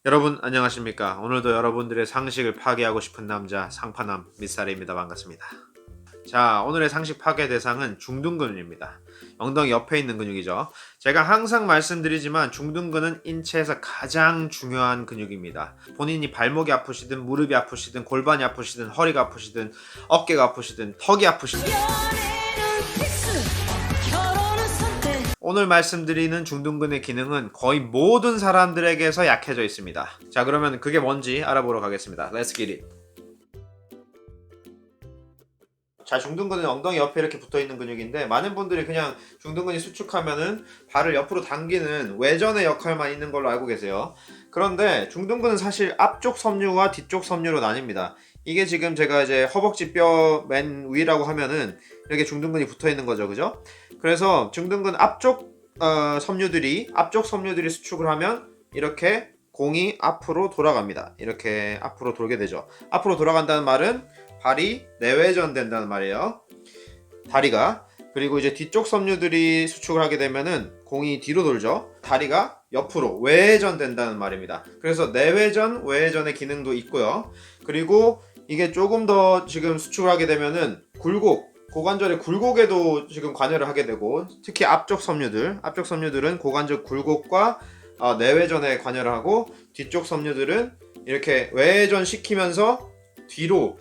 여러분 안녕하십니까? 오늘도 여러분들의 상식을 파괴하고 싶은 남자 상파남 밑살입니다. 반갑습니다. 자, 오늘의 상식 파괴 대상은 중둔근입니다. 엉덩이 옆에 있는 근육이죠. 제가 항상 말씀드리지만 중둔근은 인체에서 가장 중요한 근육입니다. 본인이 발목이 아프시든 무릎이 아프시든 골반이 아프시든 허리가 아프시든 어깨가 아프시든 턱이 아프시든 오늘 말씀드리는 중둔근의 기능은 거의 모든 사람들에게서 약해져 있습니다. 자, 그러면 그게 뭔지 알아보러 가겠습니다. Let's get it. 자, 중둔근은 엉덩이 옆에 이렇게 붙어있는 근육인데 많은 분들이 그냥 중둔근이 수축하면은 발을 옆으로 당기는 외전의 역할만 있는 걸로 알고 계세요. 그런데 중둔근은 사실 앞쪽 섬유와 뒤쪽 섬유로 나뉩니다. 이게 지금 제가 이제 허벅지 뼈 맨 위라고 하면은 이렇게 중둔근이 붙어있는 거죠, 그죠? 그래서 중둔근 앞쪽 앞쪽 섬유들이 수축을 하면 이렇게 공이 앞으로 돌아갑니다. 이렇게 앞으로 돌게 되죠. 앞으로 돌아간다는 말은 발이 내외전 된다는 말이에요. 다리가. 그리고 이제 뒤쪽 섬유들이 수축을 하게 되면은 공이 뒤로 돌죠. 다리가 옆으로 외회전 된다는 말입니다. 그래서 내외전, 외회전의 기능도 있고요. 그리고 이게 조금 더 지금 수축을 하게 되면은 고관절의 굴곡에도 지금 관여를 하게 되고, 특히 앞쪽 섬유들은 고관절 굴곡과 내외전에 관여를 하고, 뒤쪽 섬유들은 이렇게 외회전 시키면서 뒤로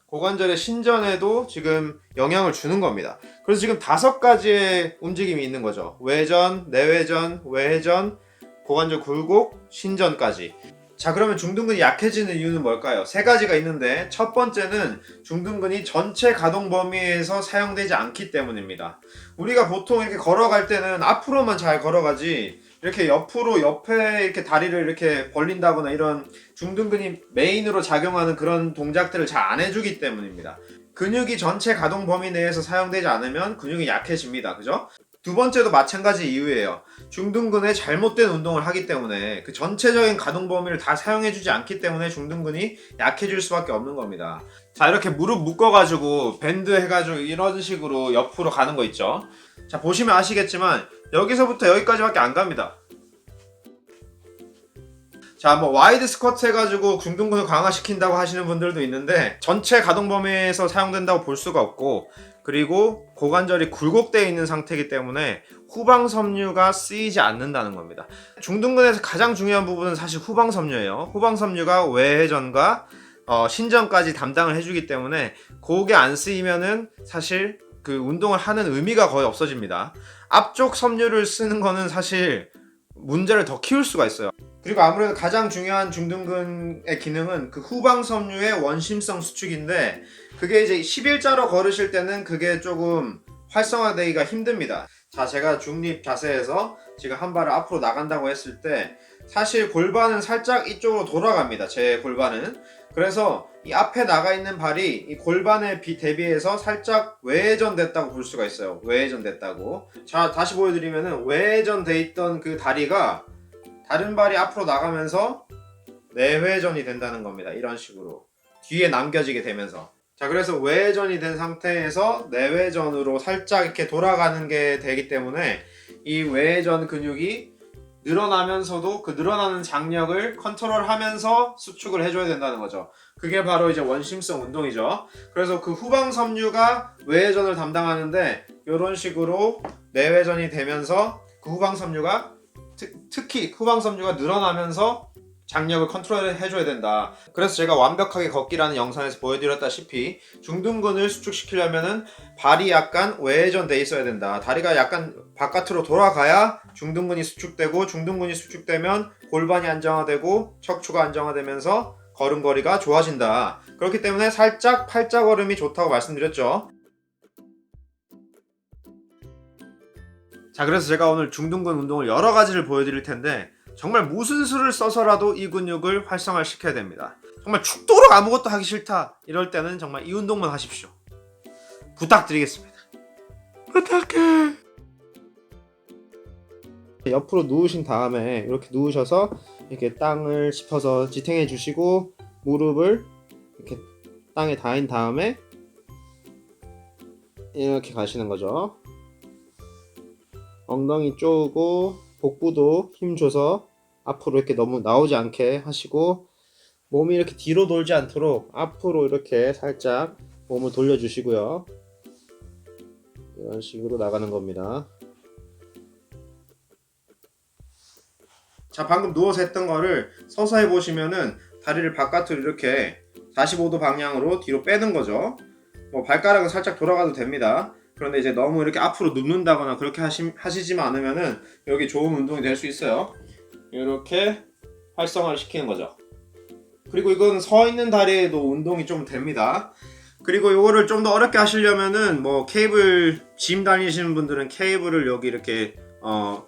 고관절의 신전에도 지금 영향을 주는 겁니다. 그래서 지금 5가지의 움직임이 있는 거죠. 외전, 내외전, 외회전, 고관절 굴곡, 신전까지. 자, 그러면 중둔근이 약해지는 이유는 뭘까요? 3가지가 있는데 첫 번째는 중둔근이 전체 가동 범위에서 사용되지 않기 때문입니다. 우리가 보통 이렇게 걸어갈 때는 앞으로만 잘 걸어가지 이렇게 옆에 이렇게 다리를 이렇게 벌린다거나 이런 중둔근이 메인으로 작용하는 그런 동작들을 잘 안 해주기 때문입니다. 근육이 전체 가동 범위 내에서 사용되지 않으면 근육이 약해집니다. 그죠? 두 번째도 마찬가지 이유예요. 중둔근에 잘못된 운동을 하기 때문에 그 전체적인 가동 범위를 다 사용해주지 않기 때문에 중둔근이 약해질 수밖에 없는 겁니다. 자, 이렇게 무릎 묶어가지고 밴드 해가지고 이런 식으로 옆으로 가는 거 있죠. 자, 보시면 아시겠지만 여기서부터 여기까지밖에 안 갑니다. 자, 뭐 와이드 스쿼트 해가지고 중둔근을 강화시킨다고 하시는 분들도 있는데 전체 가동 범위에서 사용된다고 볼 수가 없고, 그리고 고관절이 굴곡되어 있는 상태이기 때문에 후방 섬유가 쓰이지 않는다는 겁니다. 중둔근에서 가장 중요한 부분은 사실 후방 섬유예요. 후방 섬유가 외회전과 신전까지 담당을 해주기 때문에 그게 안 쓰이면은 사실 그 운동을 하는 의미가 거의 없어집니다. 앞쪽 섬유를 쓰는 거는 사실 문제를 더 키울 수가 있어요. 그리고 아무래도 가장 중요한 중둔근의 기능은 그 후방 섬유의 원심성 수축인데, 그게 이제 11자로 걸으실 때는 그게 조금 활성화되기가 힘듭니다. 자, 제가 중립 자세에서 지금 한 발을 앞으로 나간다고 했을 때 사실 골반은 살짝 이쪽으로 돌아갑니다. 제 골반은. 그래서 이 앞에 나가 있는 발이 이 골반에 대비해서 살짝 외회전 됐다고 볼 수가 있어요. 외회전 됐다고. 자, 다시 보여드리면은 외회전 돼 있던 그 다리가 다른 발이 앞으로 나가면서 내회전이 된다는 겁니다. 이런 식으로 뒤에 남겨지게 되면서. 자, 그래서 외회전이 된 상태에서 내회전으로 살짝 이렇게 돌아가는 게 되기 때문에 이 외회전 근육이 늘어나면서도 그 늘어나는 장력을 컨트롤하면서 수축을 해줘야 된다는 거죠. 그게 바로 이제 원심성 운동이죠. 그래서 그 후방 섬유가 외회전을 담당하는데 이런 식으로 내회전이 되면서 그 후방 섬유가 특히 후방 섬유가 늘어나면서 장력을 컨트롤 해줘야 된다. 그래서 제가 완벽하게 걷기라는 영상에서 보여드렸다시피 중둔근을 수축시키려면은 발이 약간 외회전 돼 있어야 된다. 다리가 약간 바깥으로 돌아가야 중둔근이 수축되고, 중둔근이 수축되면 골반이 안정화되고 척추가 안정화되면서 걸음걸이가 좋아진다. 그렇기 때문에 살짝 팔자걸음이 좋다고 말씀드렸죠. 자, 그래서 제가 오늘 중둔근 운동을 여러 가지를 보여드릴 텐데 정말 무슨 수를 써서라도 이 근육을 활성화시켜야 됩니다. 정말 죽도록 아무것도 하기 싫다 이럴 때는 정말 이 운동만 하십시오. 부탁드리겠습니다. 부탁해. 옆으로 누우신 다음에 이렇게 누우셔서 이렇게 땅을 짚어서 지탱해 주시고, 무릎을 이렇게 땅에 닿은 다음에 이렇게 가시는 거죠. 엉덩이 쪼고 복부도 힘줘서 앞으로 이렇게 너무 나오지 않게 하시고, 몸이 이렇게 뒤로 돌지 않도록 앞으로 이렇게 살짝 몸을 돌려주시고요. 이런 식으로 나가는 겁니다. 자, 방금 누워서 했던 거를 서서 해보시면은 다리를 바깥으로 이렇게 45도 방향으로 뒤로 빼는 거죠. 뭐 발가락은 살짝 돌아가도 됩니다. 그런데 이제 너무 이렇게 앞으로 눕는다거나 그렇게 하시지만 않으면은 여기 좋은 운동이 될 수 있어요. 이렇게 활성화를 시키는 거죠. 그리고 이건 서 있는 다리에도 운동이 좀 됩니다. 그리고 이거를 좀 더 어렵게 하시려면은 뭐 케이블 짐 다니시는 분들은 케이블을 여기 이렇게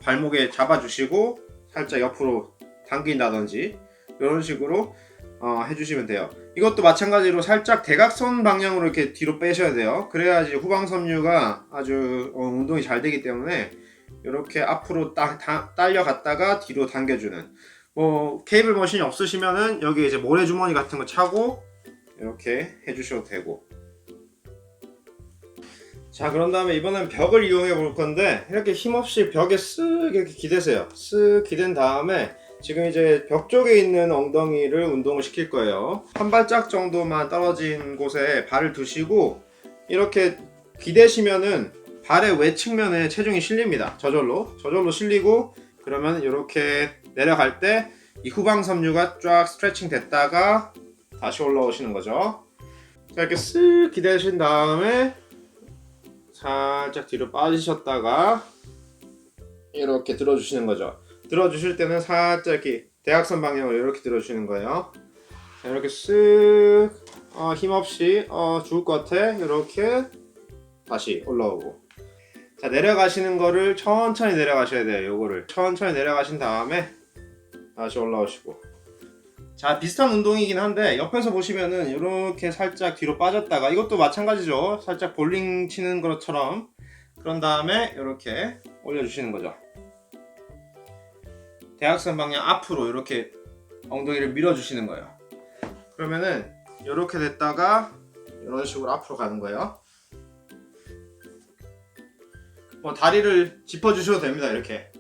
발목에 잡아주시고 살짝 옆으로 당긴다든지 이런 식으로 해주시면 돼요. 이것도 마찬가지로 살짝 대각선 방향으로 이렇게 뒤로 빼셔야 돼요. 그래야지 후방섬유가 아주 운동이 잘 되기 때문에 이렇게 앞으로 딸려갔다가 뒤로 당겨주는, 뭐 케이블 머신이 없으시면은 여기 이제 모래주머니 같은 거 차고 이렇게 해주셔도 되고. 자, 그런 다음에 이번엔 벽을 이용해 볼 건데, 이렇게 힘없이 벽에 쓱 이렇게 기대세요. 쓱 기댄 다음에 지금 이제 벽 쪽에 있는 엉덩이를 운동을 시킬 거예요. 한 발짝 정도만 떨어진 곳에 발을 두시고 이렇게 기대시면은 발의 외측면에 체중이 실립니다. 저절로 실리고, 그러면 이렇게 내려갈 때 이 후방섬유가 쫙 스트레칭 됐다가 다시 올라오시는 거죠. 자, 이렇게 쓱 기대신 다음에 살짝 뒤로 빠지셨다가 이렇게 들어주시는 거죠. 들어주실 때는 살짝 이렇게 대각선 방향으로 이렇게 들어주시는 거예요. 자, 이렇게 쓱 힘없이 죽을 것 같아. 이렇게 다시 올라오고. 자, 내려가시는 거를 천천히 내려가셔야 돼요. 요거를 천천히 내려가신 다음에 다시 올라오시고. 자, 비슷한 운동이긴 한데 옆에서 보시면은 이렇게 살짝 뒤로 빠졌다가, 이것도 마찬가지죠. 살짝 볼링 치는 것처럼. 그런 다음에 이렇게 올려주시는 거죠. 대각선 방향 앞으로 이렇게 엉덩이를 밀어주시는 거예요. 그러면은 이렇게 됐다가 이런 식으로 앞으로 가는 거예요. 뭐 다리를 짚어주셔도 됩니다. 이렇게.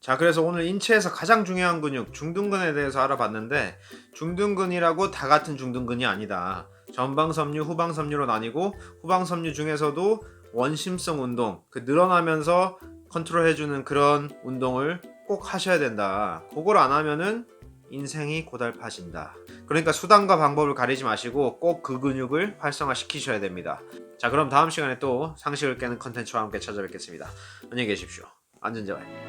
자, 그래서 오늘 인체에서 가장 중요한 근육 중둔근에 대해서 알아봤는데, 중둔근이라고 다 같은 중둔근이 아니다. 전방섬유, 후방섬유로 나뉘고, 후방섬유 중에서도 원심성 운동, 늘어나면서 컨트롤해주는 그런 운동을 꼭 하셔야 된다. 그걸 안 하면은 인생이 고달파진다. 그러니까 수단과 방법을 가리지 마시고 꼭 그 근육을 활성화 시키셔야 됩니다. 자, 그럼 다음 시간에 또 상식을 깨는 컨텐츠와 함께 찾아뵙겠습니다. 안녕히 계십시오. 안전자활.